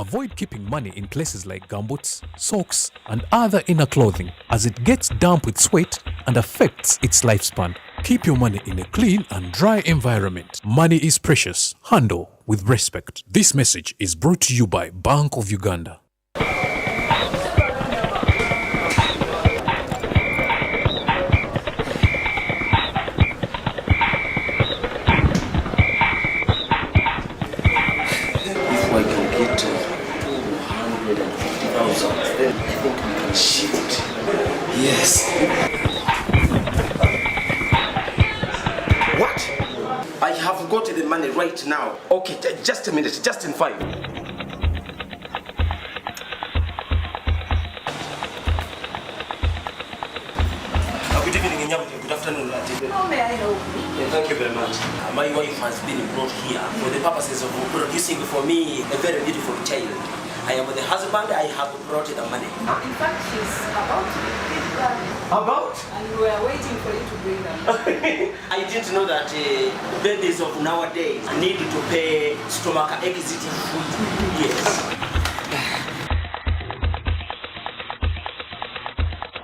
Avoid keeping money in places like gumboots, socks, and other inner clothing as it gets damp with sweat and affects its lifespan. Keep your money in a clean and dry environment. Money is precious. Handle with respect. This message is brought to you by Bank of Uganda. Then I think we can shift. Yes. What? I have got the money right now. Okay, just a minute, just in 5. Good evening, good afternoon. How may I help you? Thank you very much. My wife has been brought here for the purposes of producing for me a very beautiful child. I am the husband, I have brought the money. In fact, she's about to give birth. About? And we are waiting for you to bring her. I didn't know that babies of nowadays need to pay stomach exit food. Yes.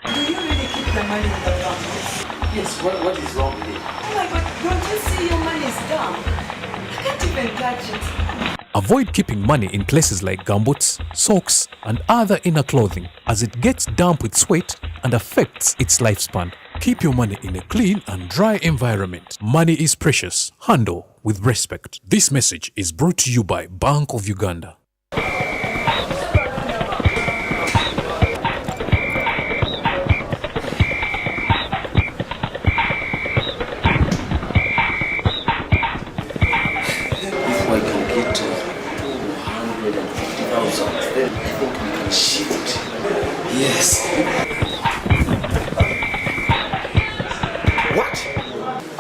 Do you really keep the money in the bank? Yes, what is wrong with it? Oh my God, don't you see your money is down? I can't even touch it. Avoid keeping money in places like gumboots, socks, and other inner clothing as it gets damp with sweat and affects its lifespan. Keep your money in a clean and dry environment. Money is precious. Handle with respect. This message is brought to you by Bank of Uganda. Then I think we can shift. Yes. What?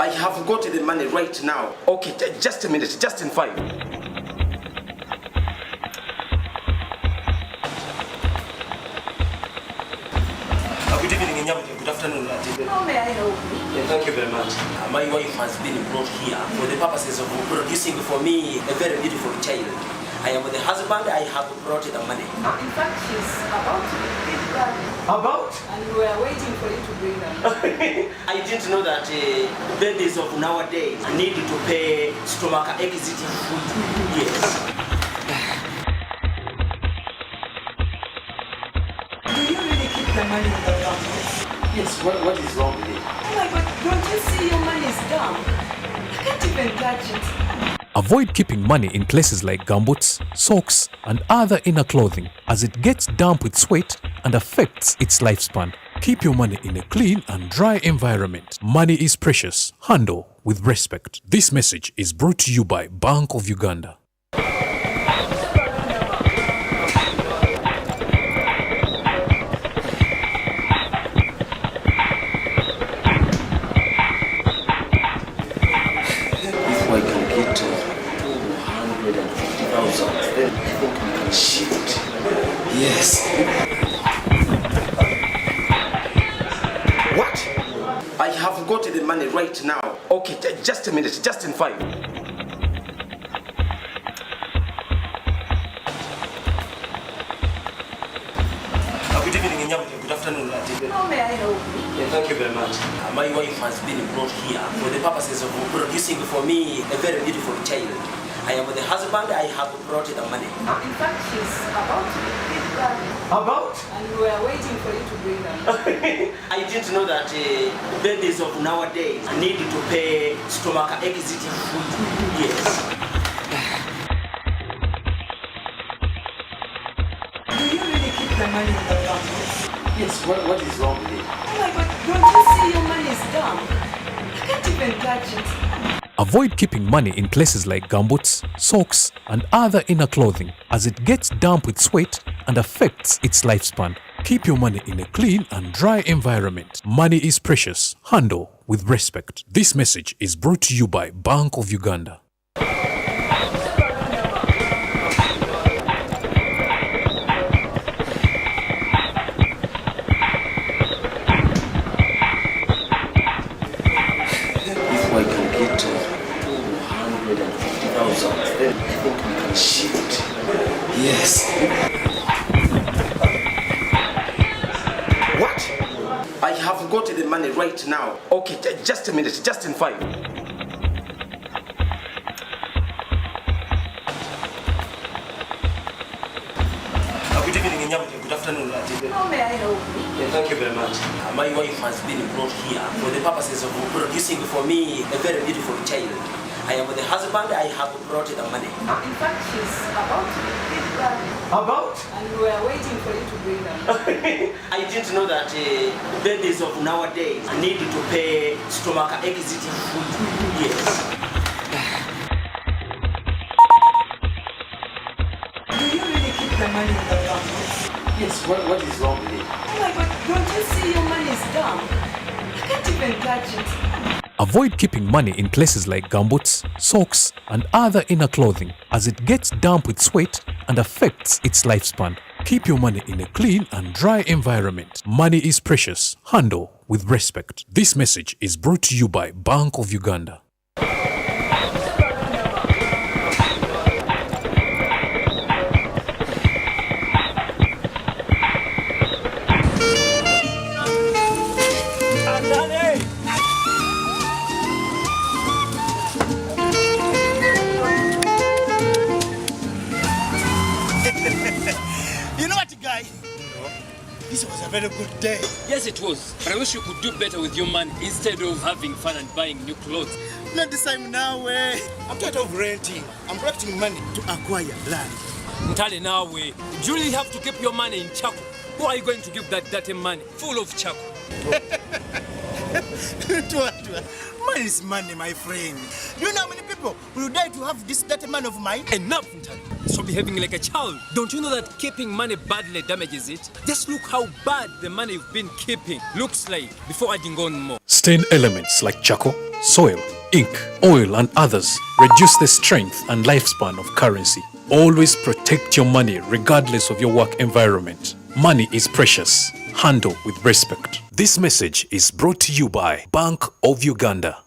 I have got the money right now. Okay, just a minute, just in 5. Good evening, good afternoon. How may I help you? Thank you very much. My wife has been brought here for the purposes of producing for me a very beautiful child. I am the husband, I have brought the money. In fact, she's about to give birth. About? And we are waiting for you to bring her. I didn't know that babies of nowadays need to pay stomach exit food. Yes. Do you really keep the money in the bank? Yes, what is wrong with it? Oh my God, don't you see your money is down? I can't even touch it. Avoid keeping money in places like gumboots, socks, and other inner clothing as it gets damp with sweat and affects its lifespan. Keep your money in a clean and dry environment. Money is precious. Handle with respect. This message is brought to you by Bank of Uganda. Then I think we can shift. Yes. What? I have got the money right now. Okay, just a minute, just in 5. Good evening, good afternoon. How may I help you? Thank you very much. My wife has been brought here for the purposes of producing for me a very beautiful child. I am the husband, I have brought the money. In fact, she's about to give birth. About? And we are waiting for you to bring her. I didn't know that babies of nowadays need to pay stomach exit food. Yes. Do you really keep the money in the bank? Yes, what is wrong with it? Oh my God, don't you see your money is down? I can't even touch it. Avoid keeping money in places like gumboots, socks, and other inner clothing as it gets damp with sweat and affects its lifespan. Keep your money in a clean and dry environment. Money is precious. Handle with respect. This message is brought to you by Bank of Uganda. Then I think we can shift. Yes. What? I have got the money right now. Okay, just a minute, just in 5. Good evening, good afternoon. How may I help you? Yeah, thank you very much. My wife has been brought here for the purposes of producing for me a very beautiful child. I am the husband, I have brought the money. In fact, she's about to give birth. About? And we are waiting for you to bring her. I didn't know that babies of nowadays need to pay stomach exit food. Yes. Do you really keep the money in the bank? Yes, what is wrong with it? Oh my God, don't you see your money is dumb? I can't even touch it. Avoid keeping money in places like gumboots, socks, and other inner clothing as it gets damp with sweat and affects its lifespan. Keep your money in a clean and dry environment. Money is precious. Handle with respect. This message is brought to you by Bank of Uganda. You know what, guy? This was a very good day. Yes, it was. But I wish you could do better with your money instead of having fun and buying new clothes. Not this time now, way. I'm tired of renting. I'm collecting money to acquire land. Ntale now, way. You really have to keep your money in Chaco. Who are you going to give that dirty money full of Chaco? Money is money, my friend. Do you know how many people will die to have this dirty money of mine? Enough, Ntale. Stop behaving like a child. Don't you know that keeping money badly damages it? Just look how bad the money you've been keeping looks like before adding on more. Stain elements like charcoal, soil, ink, oil, and others reduce the strength and lifespan of currency. Always protect your money regardless of your work environment. Money is precious. Handle with respect. This message is brought to you by Bank of Uganda.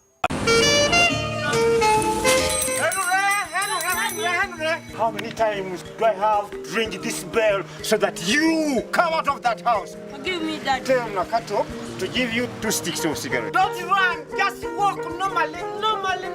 How many times do I have to ring this bell so that you come out of that house? Give me that. Tell Nakato to give you 2 sticks of cigarette. Don't run. Just walk normally, normally.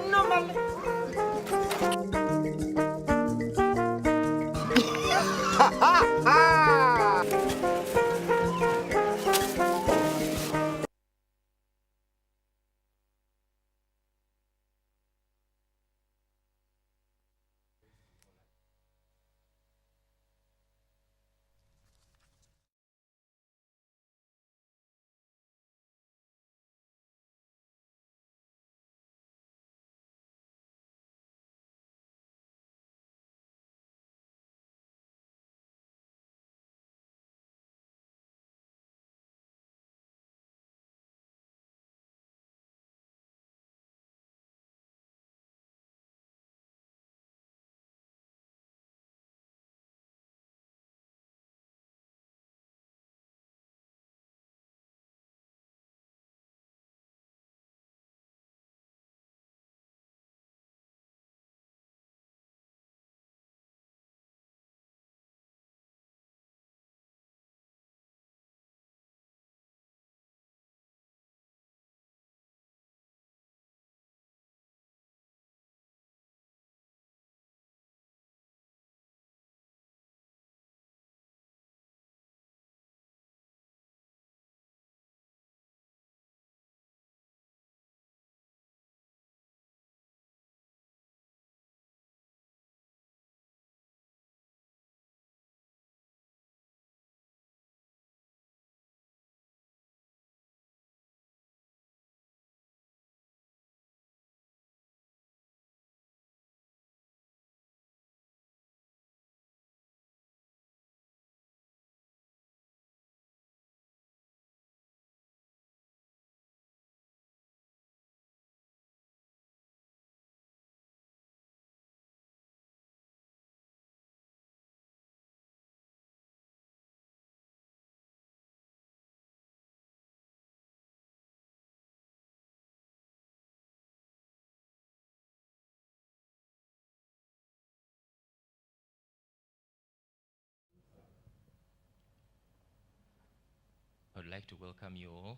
like to welcome you all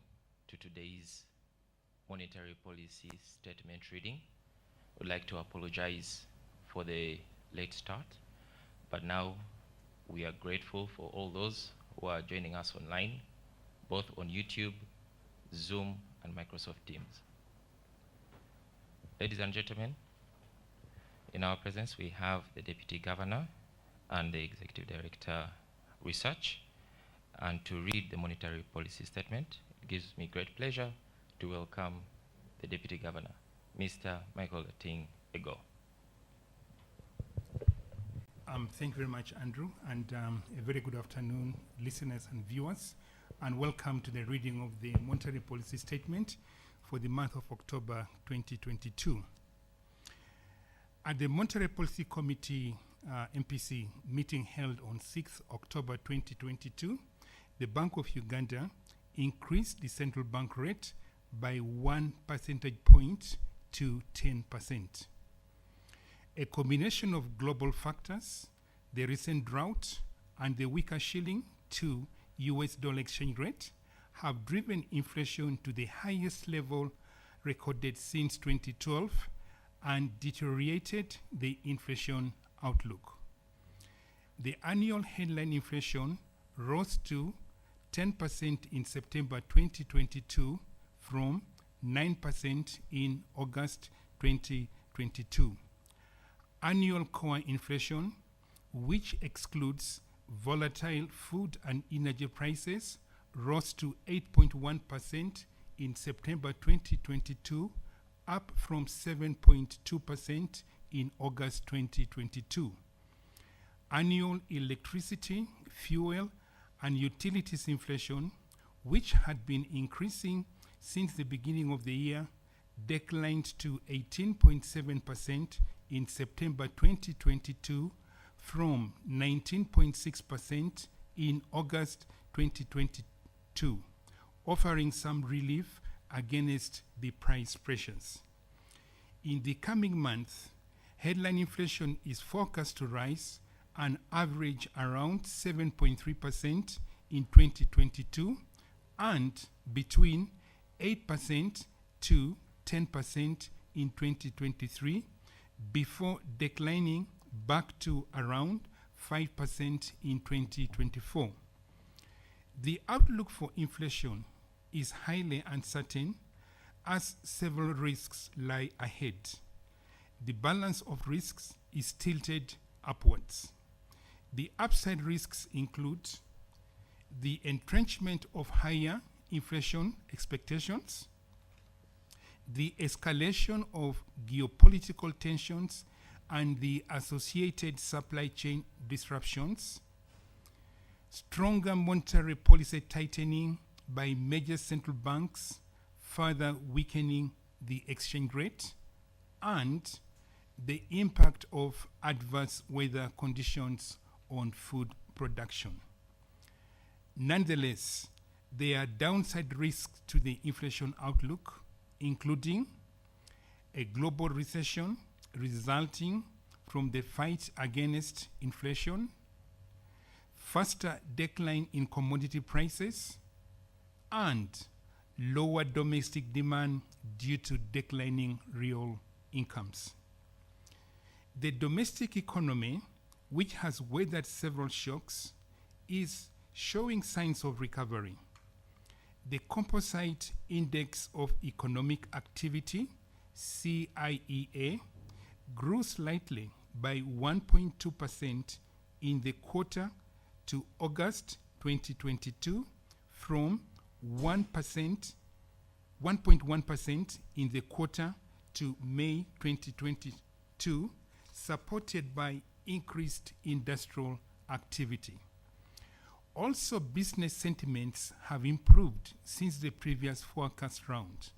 to today's monetary policy statement reading. We'd like to apologize for the late start, but now we are grateful for all those who are joining us online, both on YouTube, Zoom, and Microsoft Teams. Ladies and gentlemen, in our presence we have the Deputy Governor and the Executive Director Research. And to read the monetary policy statement, it gives me great pleasure to welcome the Deputy Governor, Mr. Michael Atingi-Ego. Thank you very much, Andrew, and a very good afternoon, listeners and viewers, and welcome to the reading of the monetary policy statement for the month of October 2022. At the Monetary Policy Committee MPC meeting held on 6th October 2022, the Bank of Uganda increased the central bank rate by 1 percentage point to 10%. A combination of global factors, the recent drought and the weaker shilling to US dollar exchange rate have driven inflation to the highest level recorded since 2012 and deteriorated the inflation outlook. The annual headline inflation rose to 10% in September 2022 from 9% in August 2022. Annual core inflation, which excludes volatile food and energy prices, rose to 8.1% in September 2022, up from 7.2% in August 2022. Annual electricity, fuel, and utilities inflation, which had been increasing since the beginning of the year, declined to 18.7% in September 2022 from 19.6% in August 2022, offering some relief against the price pressures. In the coming months, headline inflation is forecast to rise and average around 7.3% in 2022 and between 8% to 10% in 2023 before declining back to around 5% in 2024. The outlook for inflation is highly uncertain as several risks lie ahead. The balance of risks is tilted upwards. The upside risks include the entrenchment of higher inflation expectations, the escalation of geopolitical tensions and the associated supply chain disruptions, stronger monetary policy tightening by major central banks, further weakening the exchange rate, and the impact of adverse weather conditions on food production. Nonetheless, there are downside risks to the inflation outlook, including a global recession resulting from the fight against inflation, faster decline in commodity prices, and lower domestic demand due to declining real incomes. The domestic economy, which has weathered several shocks, is showing signs of recovery. The Composite Index of Economic Activity, CIEA, grew slightly by 1.2% in the quarter to August 2022 from 1.1% in the quarter to May 2022, supported by increased industrial activity. Also, business sentiments have improved since the previous forecast round.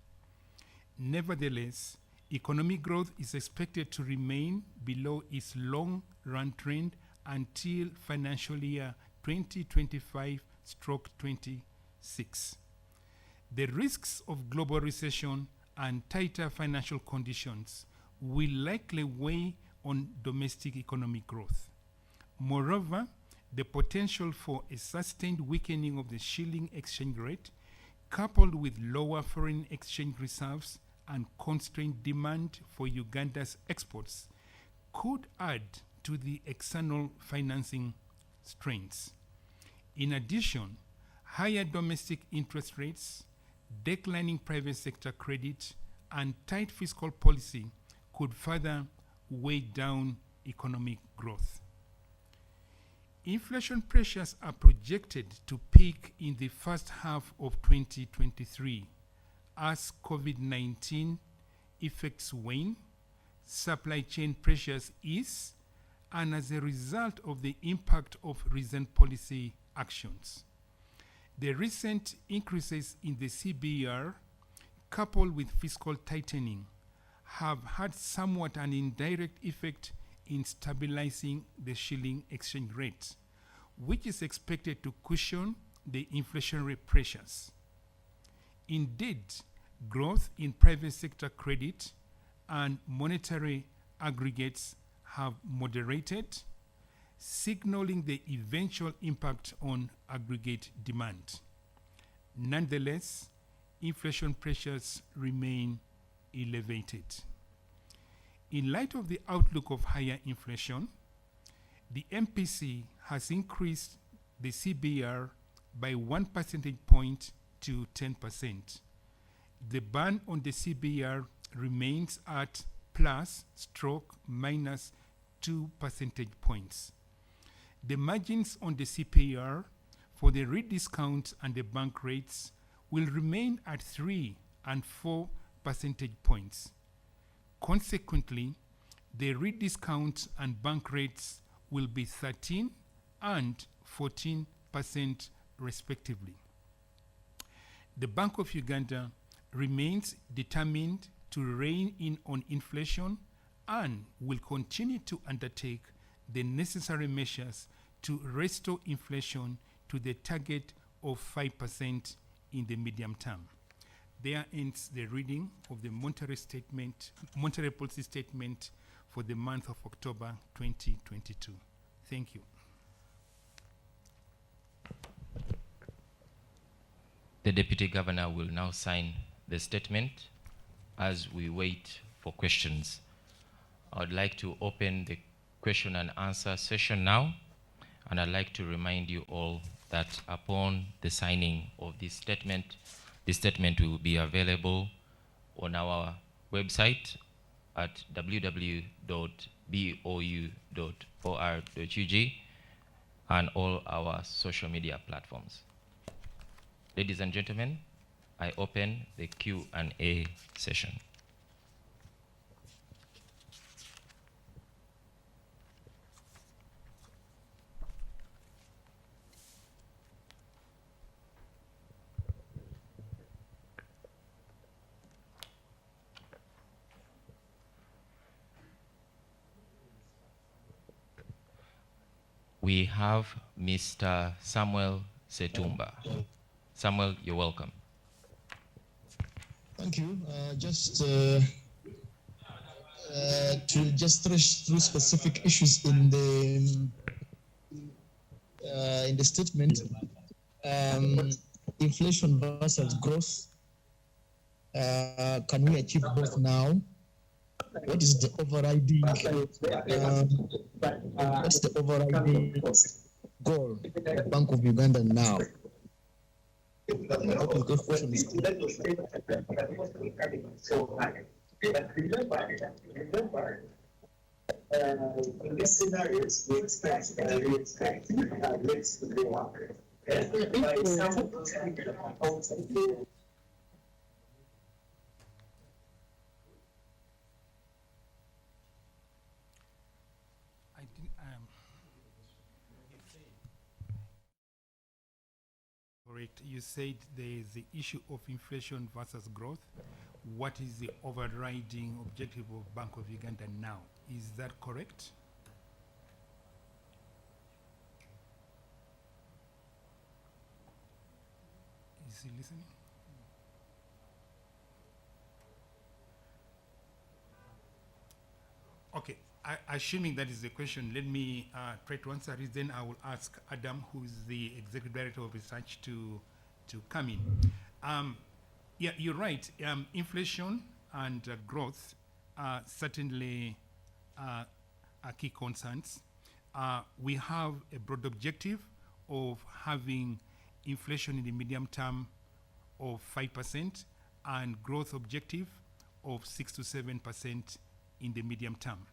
Nevertheless, economic growth is expected to remain below its long-run trend until financial year 2025/26. The risks of global recession and tighter financial conditions will likely weigh on domestic economic growth. Moreover, the potential for a sustained weakening of the shilling exchange rate, coupled with lower foreign exchange reserves and constrained demand for Uganda's exports, could add to the external financing strains. In addition, higher domestic interest rates, declining private sector credit, and tight fiscal policy could further weigh down economic growth. Inflation pressures are projected to peak in the first half of 2023 as COVID-19 effects wane, supply chain pressures ease, and as a result of the impact of recent policy actions. The recent increases in the CBR, coupled with fiscal tightening, have had somewhat an indirect effect in stabilizing the shilling exchange rate, which is expected to cushion the inflationary pressures. Indeed, growth in private sector credit and monetary aggregates have moderated, signaling the eventual impact on aggregate demand. Nonetheless, inflation pressures remain elevated. In light of the outlook of higher inflation, the MPC has increased the CBR by 1 percentage point to 10%. The ban on the CBR remains at +/- 2 percentage points. The margins on the CPR for the rediscount and the bank rates will remain at 3 and 4 percentage points. Consequently, the rediscount and bank rates will be 13 and 14% respectively. The Bank of Uganda remains determined to rein in on inflation and will continue to undertake the necessary measures to restore inflation to the target of 5% in the medium term. There ends the reading of the Monetary Policy Statement for the month of October 2022. Thank you. The Deputy Governor will now sign the statement as we wait for questions. I would like to open the question and answer session now, and I'd like to remind you all that upon the signing of this statement will be available on our website at www.bou.or.ug and all our social media platforms. Ladies and gentlemen, I open the Q&A session. We have Mr. Samuel Setumba. Samuel, you're welcome. Thank you. To just thresh through specific issues in the statement, inflation versus growth. Can we achieve both now? What is the overriding? What's the overriding goal of the Bank of Uganda now? I hope the question is clear. In these scenarios, we expect rates to go up. By example, Correct. You said there is the issue of inflation versus growth. What is the overriding objective of Bank of Uganda now? Is that correct? Is he listening? Okay. Assuming that is the question, let me try to answer it. Then I will ask Adam, who is the executive director of research, to come in. Yeah, you're right. Inflation and growth are certainly are key concerns. We have a broad objective of having inflation in the medium term of 5% and growth objective of 6 to 7% in the medium term.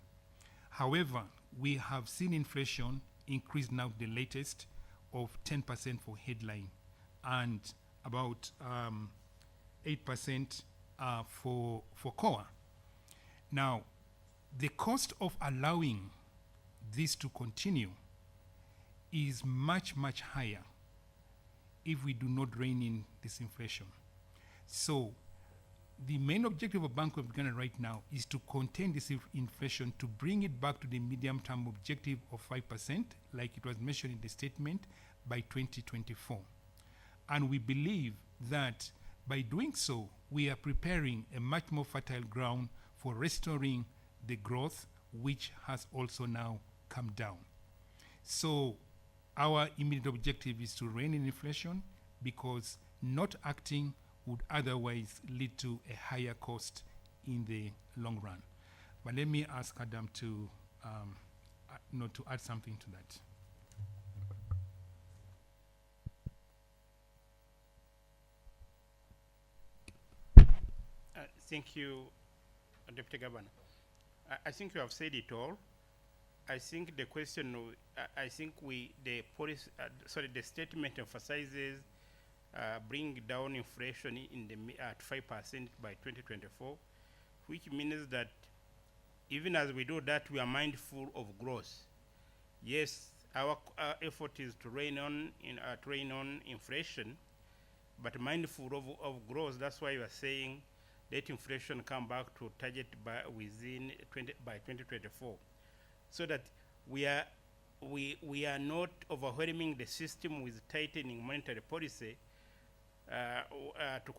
However, we have seen inflation increase now, the latest, of 10% for headline and about 8% for core. Now, the cost of allowing this to continue is much, much higher if we do not rein in this inflation. So the main objective of Bank of Uganda right now is to contain this inflation, to bring it back to the medium-term objective of 5%, like it was mentioned in the statement, by 2024. And we believe that by doing so, we are preparing a much more fertile ground for restoring the growth, which has also now come down. So our immediate objective is to rein in inflation, because not acting would otherwise lead to a higher cost in the long run. But let me ask Adam to to add something to that. Thank you, Deputy Governor. I think you have said it all. I think the question, I think the statement emphasizes bring down inflation at 5% by 2024, which means that even as we do that, we are mindful of growth. Yes, our effort is to rein on inflation, but mindful of growth. That's why we are saying let inflation come back to target by 2024, so that we are not overwhelming the system with tightening monetary policy to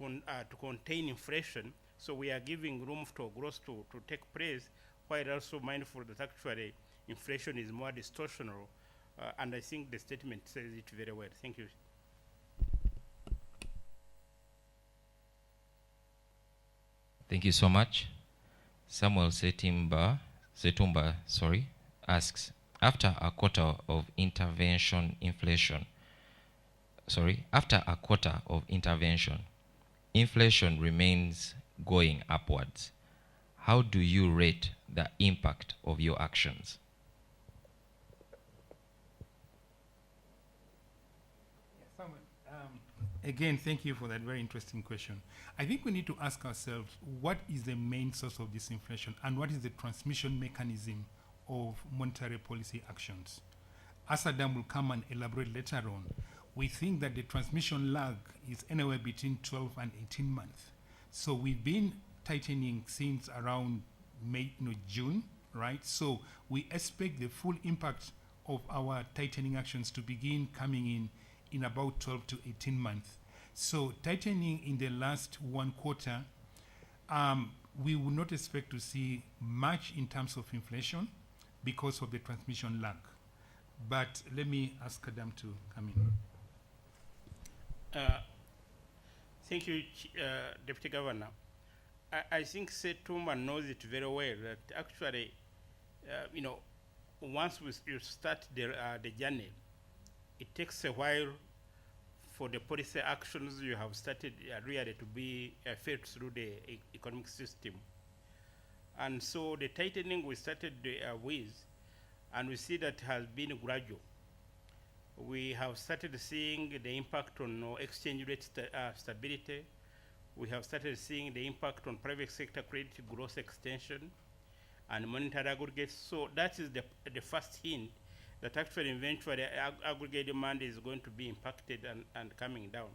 contain inflation. So we are giving room for growth to take place, while also mindful that actually inflation is more distortional, and I think the statement says it very well. Thank you. Thank you so much. Samuel Setumba, asks, after a quarter of intervention, inflation remains going upwards. How do you rate the impact of your actions? Again, thank you for that very interesting question. I think we need to ask ourselves, what is the main source of this inflation, and what is the transmission mechanism of monetary policy actions? As Adam will come and elaborate later on, we think that the transmission lag is anywhere between 12 and 18 months. So we've been tightening since around June, right? So we expect the full impact of our tightening actions to begin coming in about 12 to 18 months. So tightening in the last one quarter, we would not expect to see much in terms of inflation because of the transmission lag. But let me ask Adam to come in. Thank you, Deputy Governor. I think Setumba knows it very well that actually, once you start the journey, it takes a while for the policy actions you have started really to be fed through the economic system. And so the tightening we started with, and we see that has been gradual. We have started seeing the impact on exchange rate stability. We have started seeing the impact on private sector credit growth extension and monetary aggregates. So that is the first hint that actually eventually aggregate demand is going to be impacted and coming down.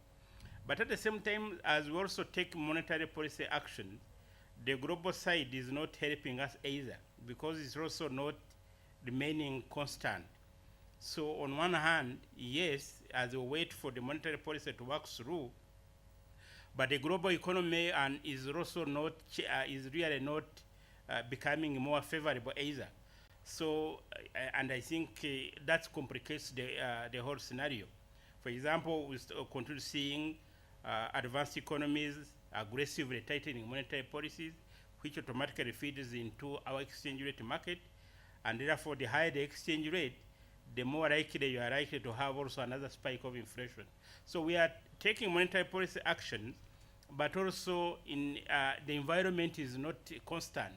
But at the same time, as we also take monetary policy action, the global side is not helping us either, because it's also not remaining constant. So on one hand, yes, as we wait for the monetary policy to work through, but the global economy is also not, is really not becoming more favorable either. So, and I think that complicates the whole scenario. For example, we continue seeing advanced economies aggressively tightening monetary policies, which automatically feeds into our exchange rate market, and therefore the higher the exchange rate, the more likely you are likely to have also another spike of inflation. So we are taking monetary policy actions, but also in the environment is not constant.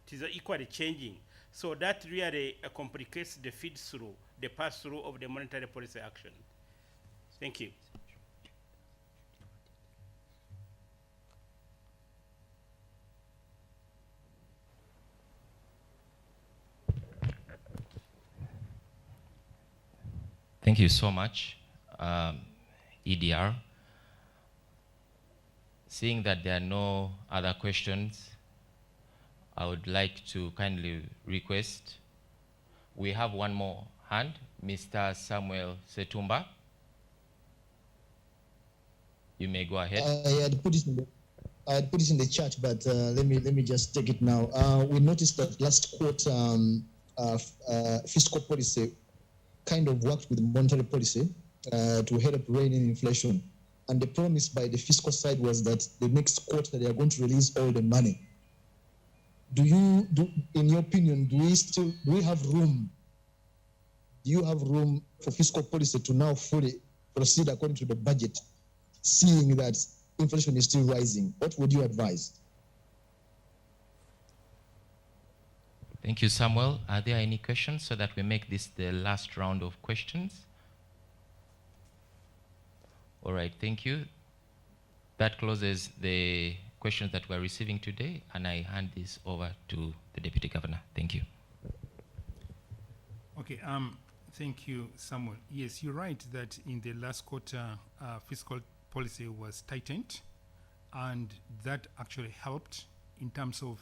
It is equally changing. So that really complicates the feed through, the pass through of the monetary policy action. Thank you. Thank you so much, EDR. Seeing that there are no other questions, I would like to kindly request, we have one more hand, Mr. Samuel Setumba. You may go ahead. I had put it in the chat, but let me just take it now. We noticed that last quarter, fiscal policy kind of worked with monetary policy to help rein in inflation. And the promise by the fiscal side was that the next quarter they are going to release all the money. In your opinion, do we have room? Do you have room for fiscal policy to now fully proceed according to the budget, seeing that inflation is still rising? What would you advise? Thank you, Samuel. Are there any questions so that we make this the last round of questions? All right, thank you. That closes the questions that we're receiving today, and I hand this over to the Deputy Governor. Thank you. Okay, thank you, Samuel. Yes, you're right that in the last quarter, fiscal policy was tightened, and that actually helped in terms of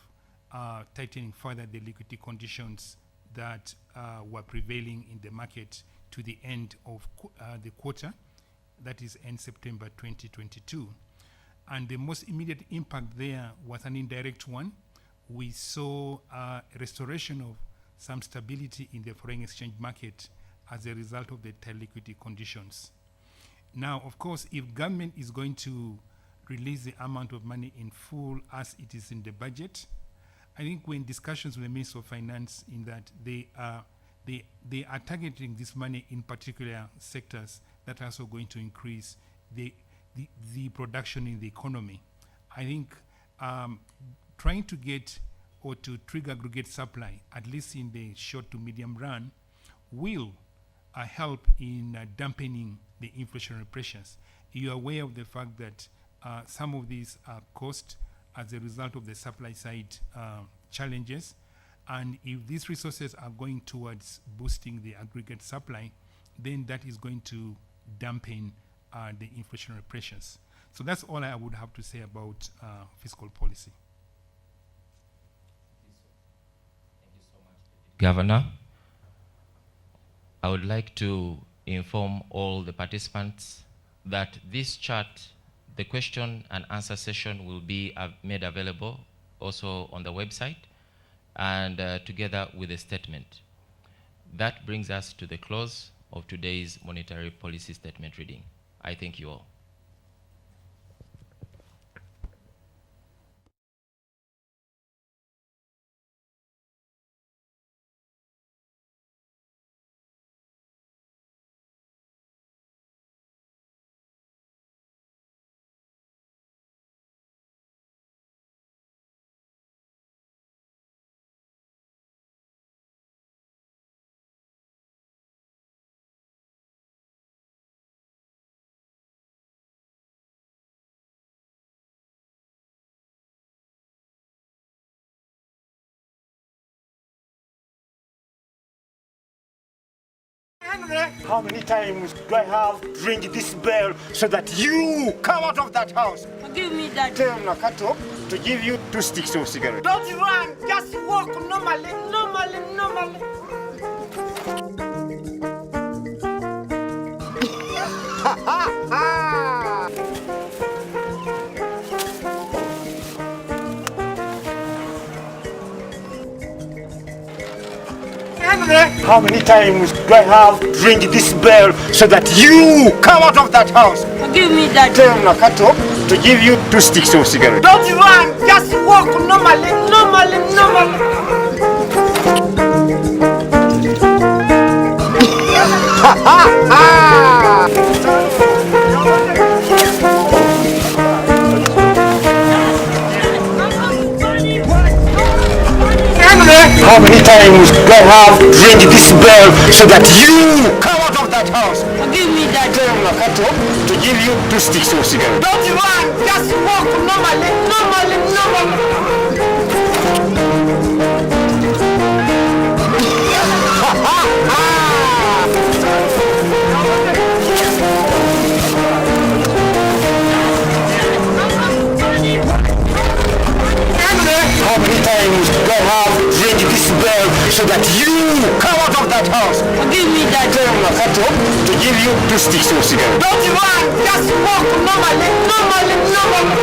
tightening further the liquidity conditions that were prevailing in the market to the end of the quarter, that is end September 2022. And the most immediate impact there was an indirect one. We saw a restoration of some stability in the foreign exchange market as a result of the tight liquidity conditions. Now, of course, if government is going to release the amount of money in full as it is in the budget, I think we're in discussions with the Minister of Finance in that they are targeting this money in particular sectors that are also going to increase the production in the economy. I think trying to get or to trigger aggregate supply, at least in the short to medium run, will help in dampening the inflationary pressures. You are aware of the fact that some of these are cost as a result of the supply side challenges, and if these resources are going towards boosting the aggregate supply, then that is going to dampen the inflationary pressures. So that's all I would have to say about fiscal policy. Governor, I would like to inform all the participants that this chat, the question and answer session, will be made available also on the website and together with a statement. That brings us to the close of today's monetary policy statement reading. I thank you all. How many times do I have to ring this bell so that you come out of that house? Give me that. Tell Nakato to give you 2 sticks of cigarette. Don't run, just walk normally, normally, normally. How many times do I have to ring this bell so that you come out of that house? Give me that. Tell Nakato to give you 2 sticks of cigarette. Don't run, just walk normally, normally, normally. How many times do I have to ring this bell so that you come out of that house? Give me that. Tell Nakato to give you 2 sticks of cigarette. Don't run, just walk normally, normally, normally. How many times do I have to ring this bell so that you come out of that house? Give me that. Tell Nakato to give you 2 sticks of cigarette. Don't run, just walk normally, normally, normally.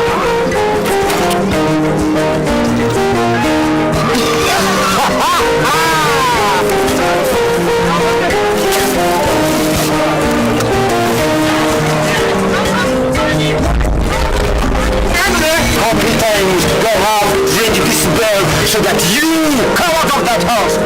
How many times do I have to ring this bell so that you come out of that house?